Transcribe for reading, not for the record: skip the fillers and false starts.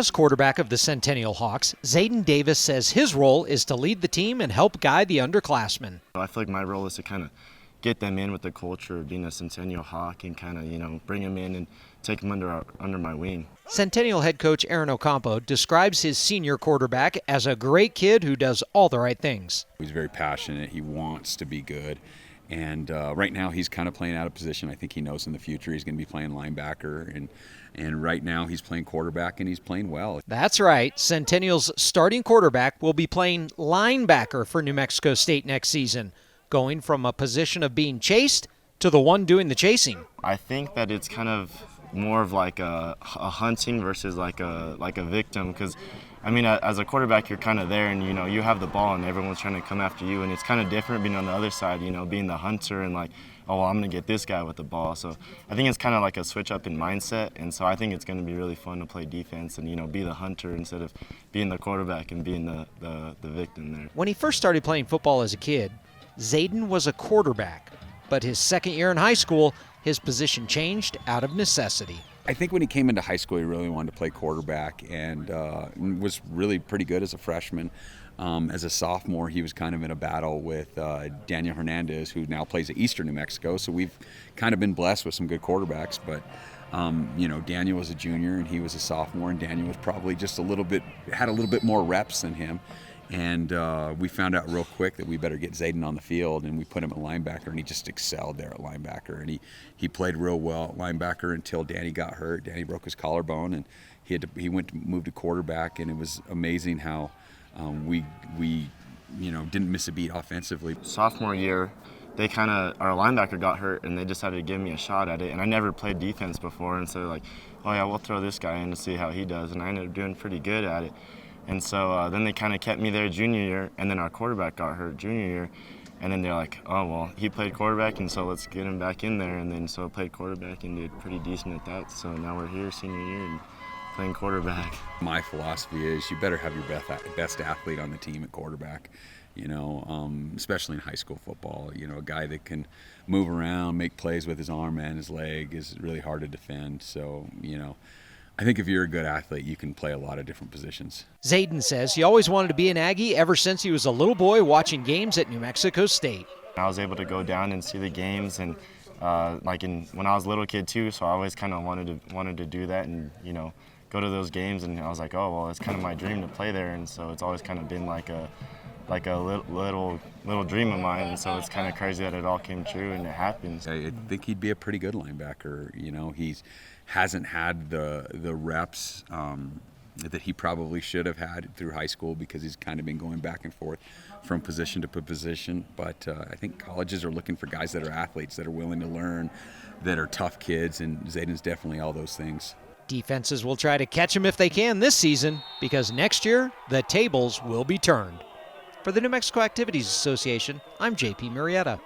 As quarterback of the Centennial Hawks, Zaiden Davis says his role is to lead the team and help guide the underclassmen. I feel like my role is to kind of get them in with the culture of being a Centennial Hawk and kind of, bring them in and take them under my wing. Centennial head coach Aaron Ocampo describes his senior quarterback as a great kid who does all the right things. He's very passionate. He wants to be good. And right now he's kind of playing out of position. I think he knows in the future he's going to be playing linebacker. And right now he's playing quarterback, and he's playing well. That's right. Centennial's starting quarterback will be playing linebacker for New Mexico State next season, going from a position of being chased to the one doing the chasing. I think that it's kind of more of like a hunting versus like a victim, because as a quarterback you're kind of there and you have the ball and everyone's trying to come after you, and it's kind of different being on the other side, being the hunter and like, oh well, I'm going to get this guy with the ball. So I think it's kind of like a switch up in mindset, and so I think it's going to be really fun to play defense and be the hunter instead of being the quarterback and being the victim there. When he first started playing football as a kid, Zaiden was a quarterback, but his second year in high school, his position changed out of necessity. I think when he came into high school, he really wanted to play quarterback and was really pretty good as a freshman. As a sophomore, he was kind of in a battle with Daniel Hernandez, who now plays at Eastern New Mexico. So we've kind of been blessed with some good quarterbacks. But, Daniel was a junior and he was a sophomore, and Daniel was probably just had a little bit more reps than him. And we found out real quick that we better get Zaiden on the field, and we put him at linebacker, and he just excelled there at linebacker. And he played real well at linebacker until Danny got hurt. Danny broke his collarbone, and he went to move to quarterback, and it was amazing how we didn't miss a beat offensively. Sophomore year, our linebacker got hurt, and they decided to give me a shot at it. And I never played defense before, and so like, oh yeah, we'll throw this guy in to see how he does. And I ended up doing pretty good at it. And so then they kind of kept me there junior year, and then our quarterback got hurt junior year. And then they're like, oh, well, he played quarterback, and so let's get him back in there. And then so I played quarterback and did pretty decent at that. So now we're here senior year and playing quarterback. My philosophy is you better have your best athlete on the team at quarterback, especially in high school football. A guy that can move around, make plays with his arm and his leg is really hard to defend. So, I think if you're a good athlete, you can play a lot of different positions. Zaiden says he always wanted to be an Aggie ever since he was a little boy watching games at New Mexico State. I was able to go down and see the games, and when I was a little kid too, so I always kind of wanted to do that and go to those games, and I was like, oh well, it's kind of my dream to play there, and so it's always kind of been like a little dream of mine, and so it's kind of crazy that it all came true and it happened. I think he'd be a pretty good linebacker. He's hasn't had the reps that he probably should have had through high school because he's kind of been going back and forth from position to position. But I think colleges are looking for guys that are athletes, that are willing to learn, that are tough kids, and Zaiden's definitely all those things. Defenses will try to catch him if they can this season, because next year the tables will be turned. For the New Mexico Activities Association, I'm JP Murrieta.